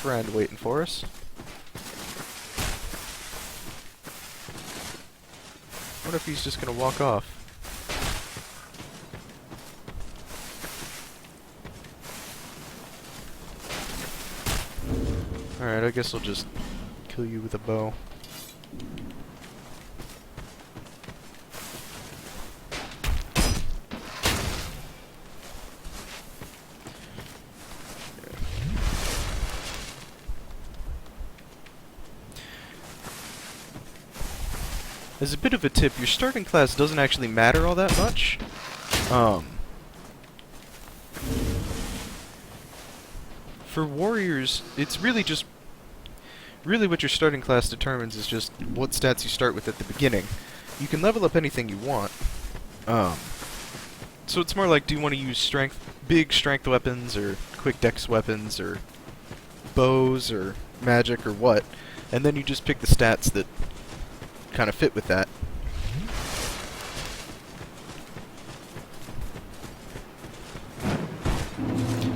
friend waiting for us. What if he's just gonna walk off? Alright, I guess I'll just kill you with a bow. As a bit of a tip, your starting class doesn't actually matter all that much. For warriors, it's really just... Really what your starting class determines is just what stats you start with at the beginning. You can level up anything you want. So it's more like, do you want to use big strength weapons, or quick dex weapons, or bows, or magic, or what? And then you just pick the stats that kind of fit with that.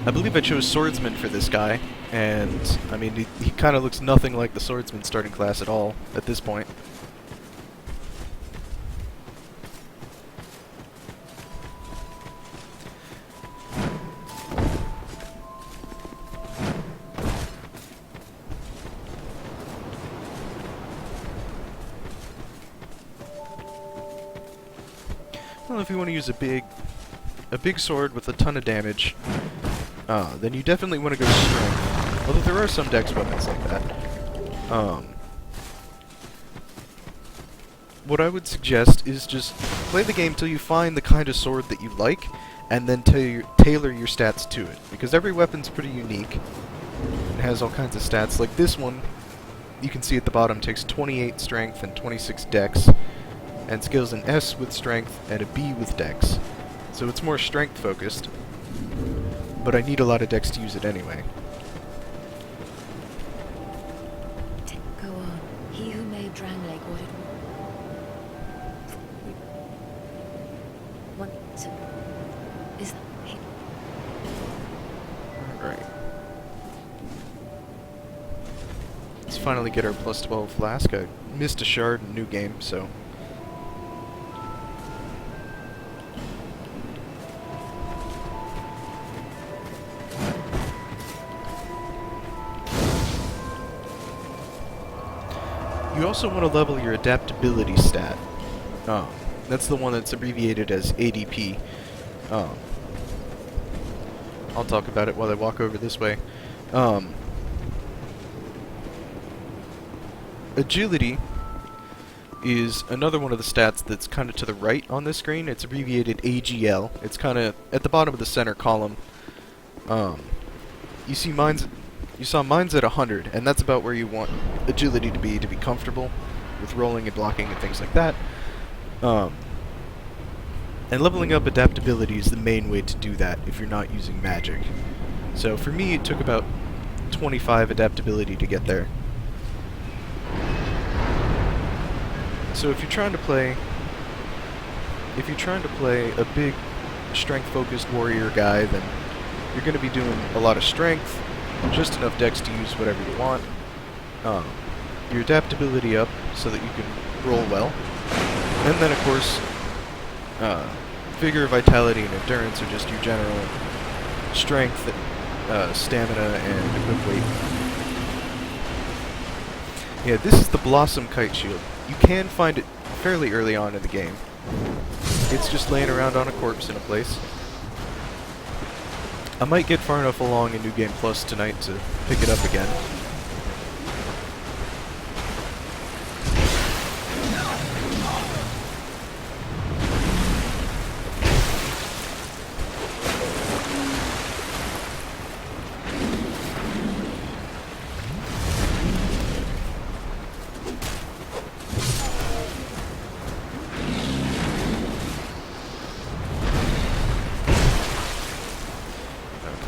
I believe I chose Swordsman for this guy, and I mean, he kind of looks nothing like the Swordsman starting class at all at this point. Well, if you want to use a big sword with a ton of damage, then you definitely want to go strength. Although there are some dex weapons like that. What I would suggest is just play the game till you find the kind of sword that you like, and then tailor your stats to it. Because every weapon's pretty unique. It has all kinds of stats. Like this one, you can see at the bottom, takes 28 strength and 26 dex, and skills an S with strength and a B with dex. So it's more strength focused, but I need a lot of dex to use it anyway. Go on. He who made Drangleic ordered one to is he? Alright. Let's finally get our plus 12 flask. I missed a shard in new game, so... You also want to level your adaptability stat. That's the one that's abbreviated as ADP. I'll talk about it while I walk over this way. Agility is another one of the stats that's kind of to the right on this screen. It's abbreviated AGL. It's kind of at the bottom of the center column. You saw mine's at 100, and that's about where you want agility to be comfortable with rolling and blocking and things like that. And leveling up adaptability is the main way to do that if you're not using magic. So for me, it took about 25 adaptability to get there. So if you're trying to play a big strength-focused warrior guy, then you're going to be doing a lot of strength, just enough dex to use whatever you want. Your adaptability up so that you can roll well. And then, of course, vigor, vitality, and endurance are just your general strength, stamina, and equip weight. Yeah, this is the Blossom Kite Shield. You can find it fairly early on in the game. It's just laying around on a corpse in a place. I might get far enough along in New Game Plus tonight to pick it up again.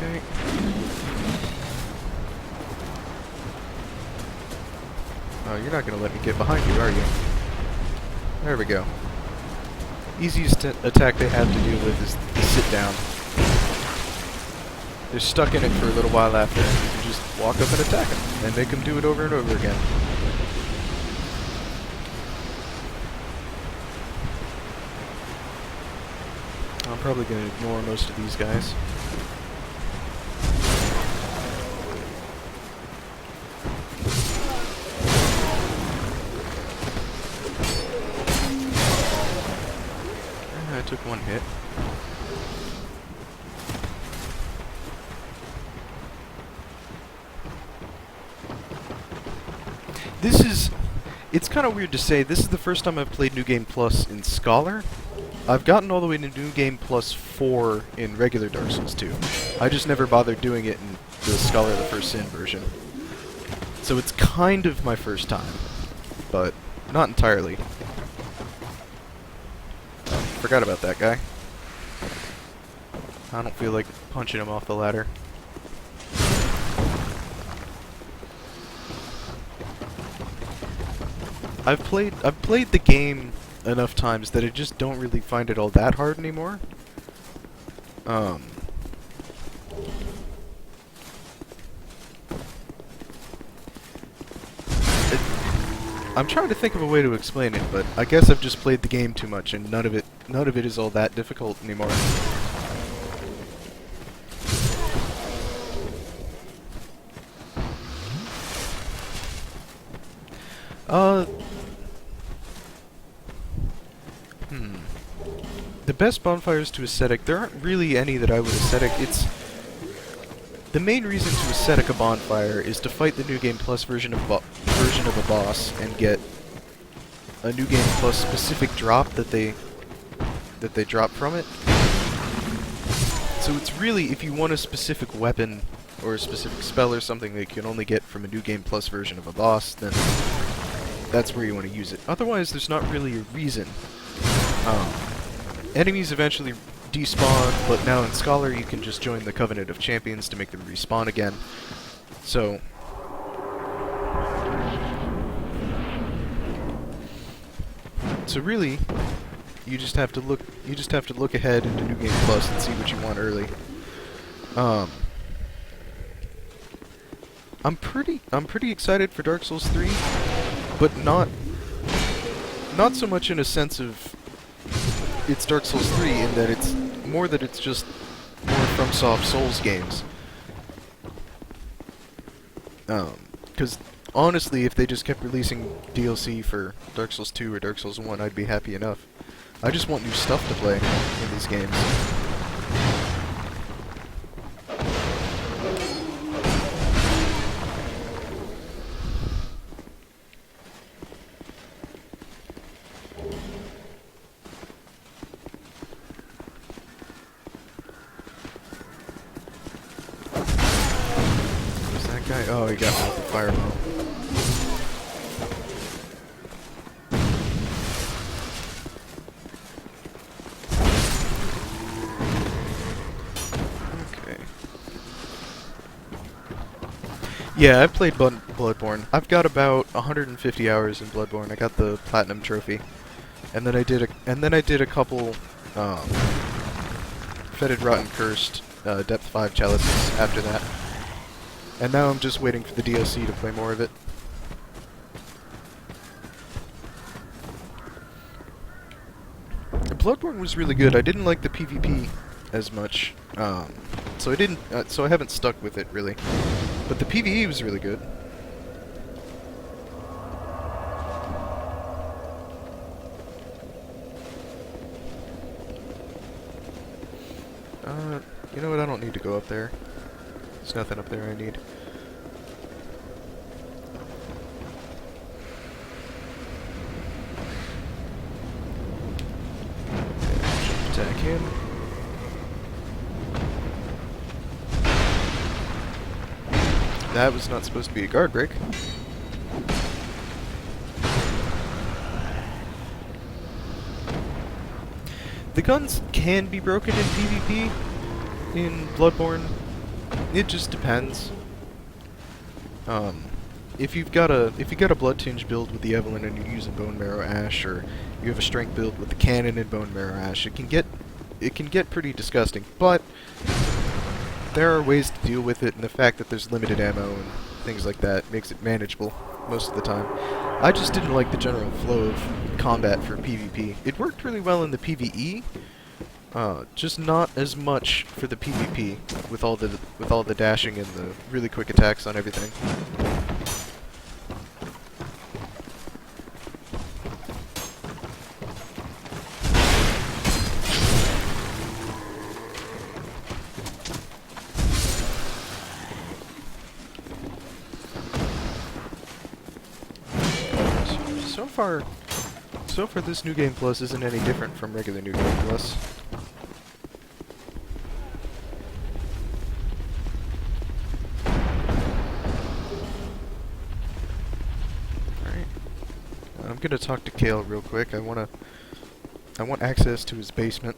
Okay. Oh, you're not going to let me get behind you, are you? There we go. Easiest attack they have to deal with is the sit down. they're stuck in it for a little while after. You can just walk up and attack them, and make them do it over and over again. I'm probably going to ignore most of these guys. I took one hit. It's kind of weird to say, this is the first time I've played New Game Plus in Scholar. I've gotten all the way to New Game Plus 4 in regular Dark Souls 2. I just never bothered doing it in the Scholar the First Sin version. So it's kind of my first time, but not entirely. Forgot about that guy. I don't feel like punching him off the ladder. I've played the game enough times that I just don't really find it all that hard anymore. I'm trying to think of a way to explain it, but I guess I've just played the game too much, and none of it is all that difficult anymore. The best bonfires to ascetic, there aren't really any that I would ascetic. The main reason to ascetic a bonfire is to fight the New Game Plus version of a boss and get a New Game Plus specific drop that they drop from it. So it's really, if you want a specific weapon or a specific spell or something that you can only get from a New Game Plus version of a boss, then that's where you want to use it. Otherwise, there's not really a reason. Enemies eventually despawn, but now in Scholar you can just join the Covenant of Champions to make them respawn again. So really, you just have to look ahead into New Game Plus and see what you want early. I'm pretty excited for Dark Souls 3, but not so much in a sense of it's Dark Souls 3 in that it's just more FromSoft Souls games. Because honestly, if they just kept releasing DLC for Dark Souls 2 or Dark Souls 1, I'd be happy enough. I just want new stuff to play in these games. Oh, he got me with the fireball. Okay. Yeah, I've played Bloodborne. I've got about 150 hours in Bloodborne. I got the Platinum Trophy. And then I did a couple Fetid Rotten Cursed Depth 5 chalices after that. And now I'm just waiting for the DLC to play more of it. Bloodborne was really good. I didn't like the PvP as much, so I haven't stuck with it really. But the PvE was really good. You know what? I don't need to go up there. There's nothing up there I need. Attack him. That was not supposed to be a guard break. The guns can be broken in PvP in Bloodborne. It just depends. If you got a Blood Tinge build with the Evelyn and you're using Bone Marrow Ash, or you have a Strength build with the Cannon and Bone Marrow Ash, it can get pretty disgusting. But there are ways to deal with it, and the fact that there's limited ammo and things like that makes it manageable most of the time. I just didn't like the general flow of combat for PvP. It worked really well in the PvE, just not as much for the PvP with all the dashing and the really quick attacks on everything. So far this New Game Plus isn't any different from regular New Game Plus. Alright. I'm gonna talk to Kale real quick. I want access to his basement.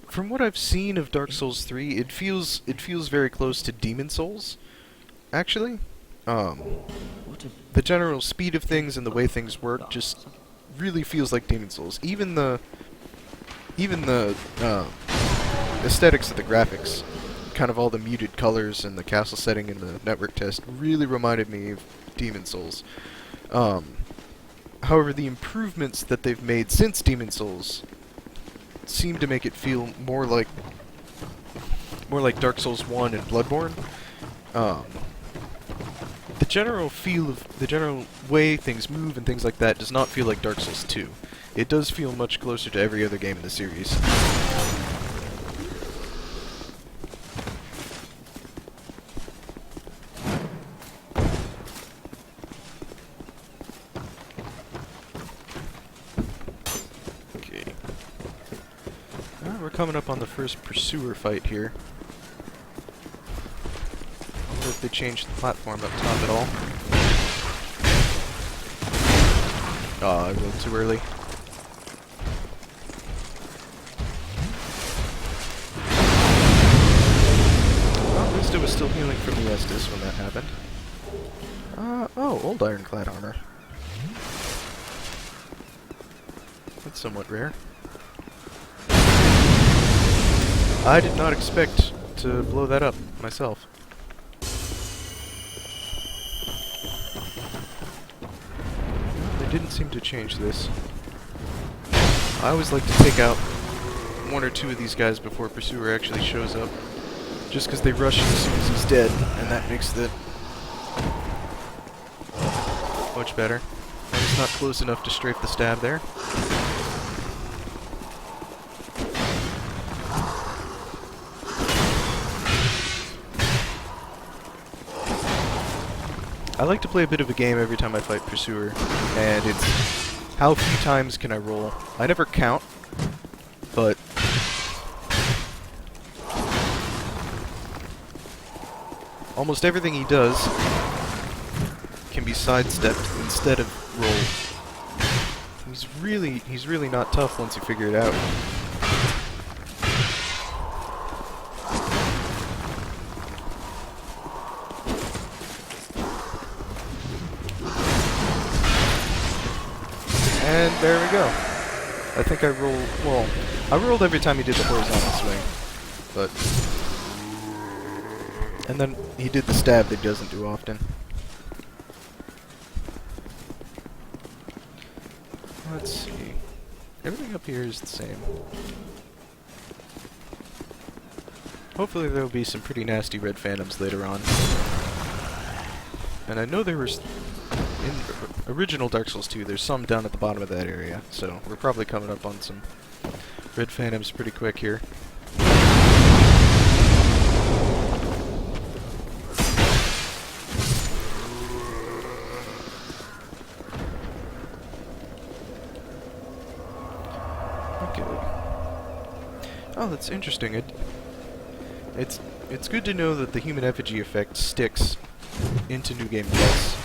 From what I've seen of Dark Souls 3, it feels very close to Demon Souls, actually. The general speed of things and the way things work just really feels like Demon Souls. Even the aesthetics of the graphics, kind of all the muted colors and the castle setting in the network test really reminded me of Demon Souls. However, the improvements that they've made since Demon Souls seem to make it feel more like Dark Souls 1 and Bloodborne. The general feel of the general way things move and things like that does not feel like Dark Souls 2. It does feel much closer to every other game in the series. Okay. We're coming up on the first pursuer fight here. I wonder if they changed the platform up top at all. Oh, I rolled too early. Well, at least it was still healing from the Estus when that happened. Oh, old ironclad armor. That's somewhat rare. I did not expect to blow that up myself. They didn't seem to change this. I always like to take out one or two of these guys before Pursuer actually shows up, just because they rush him as soon as he's dead, and that makes it much better. And it's not close enough to strafe the stab there. I like to play a bit of a game every time I fight Pursuer, and it's how few times can I roll. I never count, but almost everything he does can be sidestepped instead of rolled. He's really not tough once you figure it out. And there we go. I think I rolled, well, I rolled every time he did the horizontal swing, but, and then he did the stab that he doesn't do often. Let's see. Everything up here is the same. Hopefully there will be some pretty nasty red phantoms later on. And I know there was, in original Dark Souls 2, there's some down at the bottom of that area, so we're probably coming up on some red phantoms pretty quick here. Okay. Oh, that's interesting. It's good to know that the human effigy effect sticks into New Game Plus.